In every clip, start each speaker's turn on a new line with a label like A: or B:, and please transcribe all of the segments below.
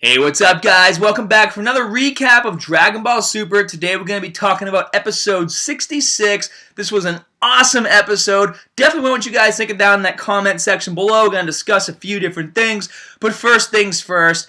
A: Hey, what's up, guys? Welcome back for another recap of Dragon Ball Super. Today we're going to be talking about episode 66. This was an awesome episode. Definitely want you guys thinking down in that comment section below. We're going to discuss a few different things. But first things first,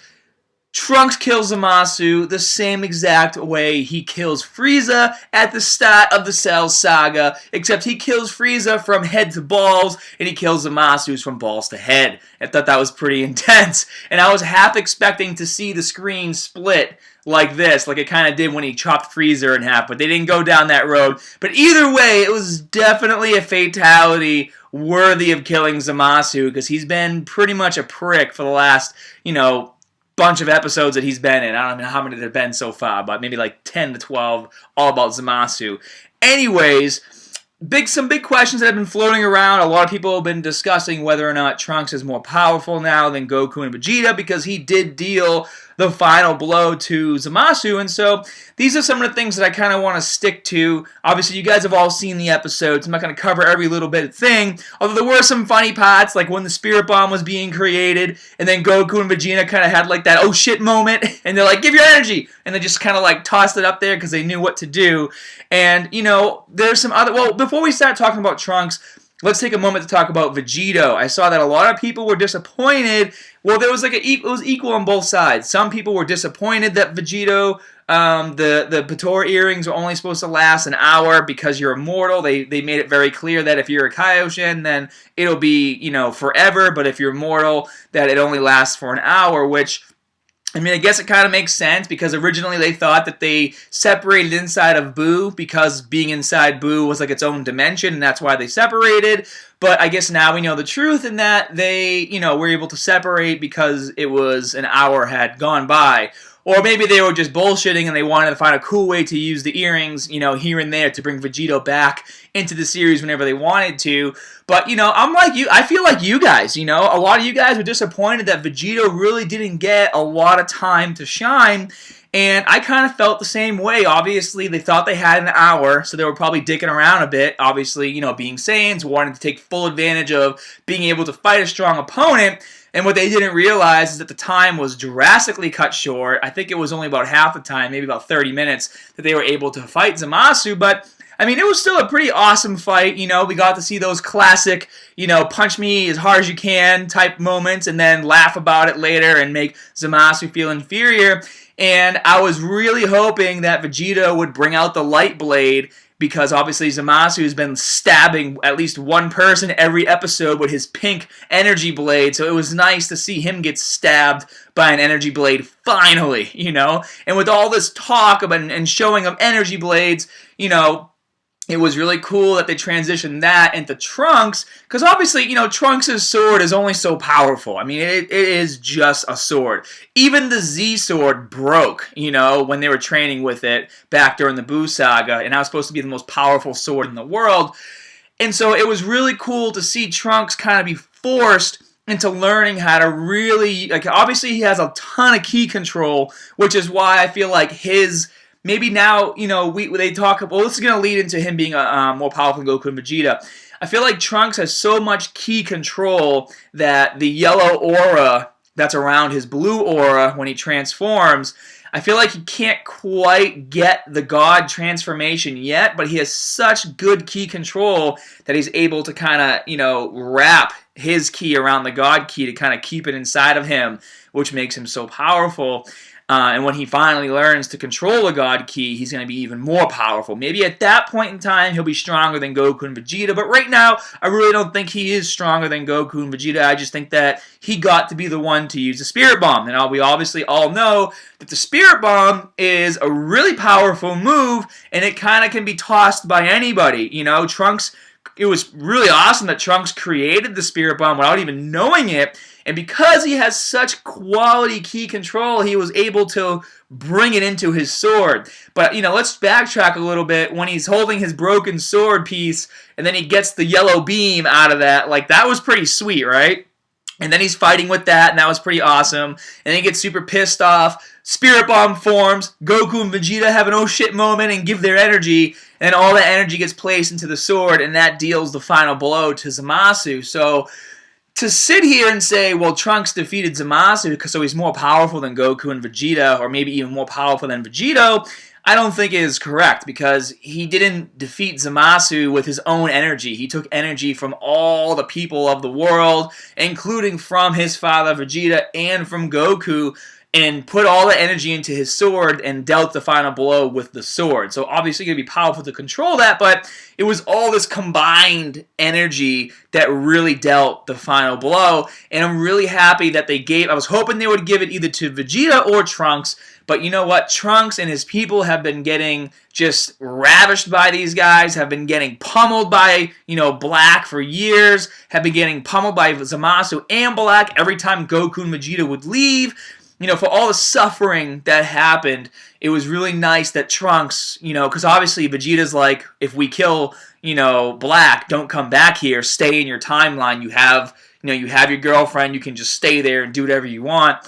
A: Trunks kills ZAMASU the same exact way he kills Frieza at the start of the Cell Saga, except he kills Frieza from head to balls, and he kills ZAMASU from balls to head. I thought that was pretty intense, and I was half expecting to see the screen split like this, like it kind of did when he chopped Frieza in half, but they didn't go down that road. But either way, it was definitely a fatality worthy of killing ZAMASU, because he's been pretty much a prick for the last, bunch of episodes that he's been in. I don't know how many there have been so far, but maybe like 10 to 12 all about ZAMASU. Anyways, some big questions that have been floating around. A lot of people have been discussing whether or not Trunks is more powerful now than Goku and Vegeta, because he did deal the final blow to ZAMASU, and so these are some of the things that I kind of want to stick to. Obviously, you guys have all seen the episodes. I'm not going to cover every little bit of thing, although there were some funny parts, like when the Spirit Bomb was being created, and then Goku and Vegeta kind of had like that oh shit moment, and they're like, give your energy, and they just kind of like tossed it up there because they knew what to do. And, there's some other, well, before we start talking about Trunks, let's take a moment to talk about Vegeta. I saw that a lot of people were disappointed. Well, there was like it was equal on both sides. Some people were disappointed that Vegeta, the Patora earrings were only supposed to last an hour because you're immortal. They made it very clear that if you're a Kaioshin, then it'll be, forever. But if you're immortal, that it only lasts for an hour, which, I guess it kind of makes sense, because originally they thought that they separated inside of Buu because being inside Buu was like its own dimension, and that's why they separated. But I guess now we know the truth, in that they, were able to separate because it was an hour had gone by. Or maybe they were just bullshitting and they wanted to find a cool way to use the earrings, here and there to bring Vegeta back into the series whenever they wanted to. But, I'm like you. I feel like you guys, a lot of you guys were disappointed that Vegeta really didn't get a lot of time to shine. And I kind of felt the same way. Obviously, they thought they had an hour, so they were probably dicking around a bit. Obviously, being Saiyans, wanting to take full advantage of being able to fight a strong opponent. And what they didn't realize is that the time was drastically cut short. I think it was only about half the time, maybe about 30 minutes, that they were able to fight ZAMASU. But, it was still a pretty awesome fight. We got to see those classic, punch me as hard as you can type moments, and then laugh about it later and make ZAMASU feel inferior. And I was really hoping that Vegeta would bring out the light blade, because obviously ZAMASU has been stabbing at least one person every episode with his pink energy blade, so it was nice to see him get stabbed by an energy blade finally, And with all this talk about and showing of energy blades, it was really cool that they transitioned that into Trunks, because obviously, Trunks' sword is only so powerful. It is just a sword. Even the Z sword broke, when they were training with it back during the Buu saga, and that was supposed to be the most powerful sword in the world. And so it was really cool to see Trunks kind of be forced into learning how to really, obviously he has a ton of ki control, which is why I feel like his... Maybe now, they talk about, well, this is going to lead into him being more powerful than Goku and Vegeta. I feel like Trunks has so much ki control that the yellow aura that's around his blue aura when he transforms, I feel like he can't quite get the God transformation yet, but he has such good ki control that he's able to kind of, wrap his ki around the God ki to kind of keep it inside of him, which makes him so powerful. And when he finally learns to control the God Ki, he's going to be even more powerful. Maybe at that point in time, he'll be stronger than Goku and Vegeta. But right now, I really don't think he is stronger than Goku and Vegeta. I just think that he got to be the one to use the Spirit Bomb. And we obviously all know that the Spirit Bomb is a really powerful move, and it kind of can be tossed by anybody. Trunks... It was really awesome that Trunks created the Spirit Bomb without even knowing it, and because he has such quality ki control, he was able to bring it into his sword. But, let's backtrack a little bit. When he's holding his broken sword piece, and then he gets the yellow beam out of that, that was pretty sweet, right? And then he's fighting with that, and that was pretty awesome. And then he gets super pissed off. Spirit Bomb forms. Goku and Vegeta have an oh shit moment and give their energy. And all that energy gets placed into the sword, and that deals the final blow to ZAMASU. So to sit here and say, well, Trunks defeated ZAMASU because so he's more powerful than Goku and Vegeta, or maybe even more powerful than Vegeta, I don't think is correct, because he didn't defeat ZAMASU with his own energy. He took energy from all the people of the world, including from his father Vegeta and from Goku, and put all the energy into his sword and dealt the final blow with the sword. So obviously going to be powerful to control that, but it was all this combined energy that really dealt the final blow, and I'm really happy that they gave, I was hoping they would give it either to Vegeta or Trunks, but you know what? Trunks and his people have been getting just ravished by these guys, have been getting pummeled by, Black for years, have been getting pummeled by ZAMASU and Black every time Goku and Vegeta would leave. For all the suffering that happened, it was really nice that Trunks, because obviously Vegeta's like, if we kill, Black, don't come back here, stay in your timeline. You have your girlfriend, you can just stay there and do whatever you want.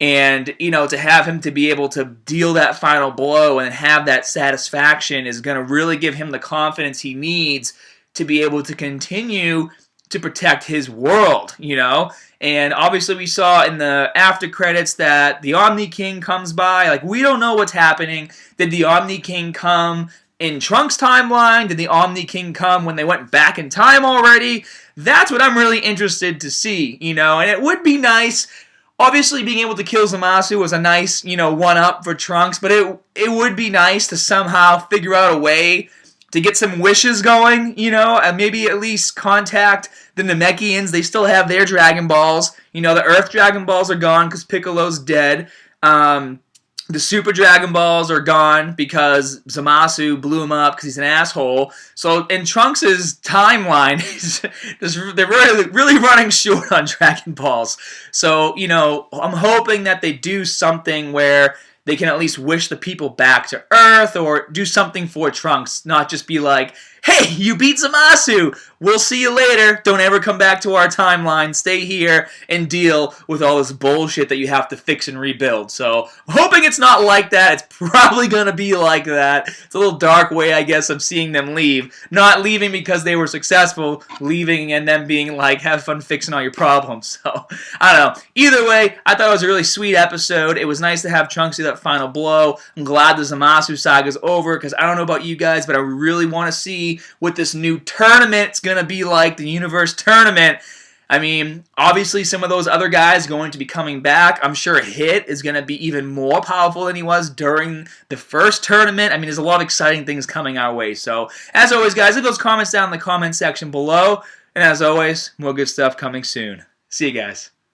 A: And, to have him to be able to deal that final blow and have that satisfaction is going to really give him the confidence he needs to be able to continue to protect his world, And obviously we saw in the after credits that the Omni King comes by. Like, we don't know what's happening. Did the Omni King come in Trunks' timeline? Did the Omni King come when they went back in time already? That's what I'm really interested to see, And it would be nice. Obviously, being able to kill ZAMASU was a nice, one-up for Trunks, but it would be nice to somehow figure out a way to get some wishes going, and maybe at least contact the Namekians. They still have their Dragon Balls. The Earth Dragon Balls are gone because Piccolo's dead. The Super Dragon Balls are gone because Zamasu blew him up because he's an asshole. So in Trunks' timeline, they're really running short on Dragon Balls. So, I'm hoping that they do something where they can at least wish the people back to Earth or do something for Trunks, not just be like, hey, you beat Zamasu! We'll see you later. Don't ever come back to our timeline. Stay here and deal with all this bullshit that you have to fix and rebuild. So, I'm hoping it's not like that. It's probably going to be like that. It's a little dark way, I guess, of seeing them leave. Not leaving because they were successful, leaving and then being like, have fun fixing all your problems. So, I don't know. Either way, I thought it was a really sweet episode. It was nice to have Trunks do that final blow. I'm glad the Zamasu saga's over, because I don't know about you guys, but I really want to see what this new tournament's going to be like, the Universe Tournament. I mean, obviously some of those other guys are going to be coming back. I'm sure Hit is going to be even more powerful than he was during the first tournament. I mean, there's a lot of exciting things coming our way. So, as always, guys, leave those comments down in the comment section below. And as always, more good stuff coming soon. See you guys.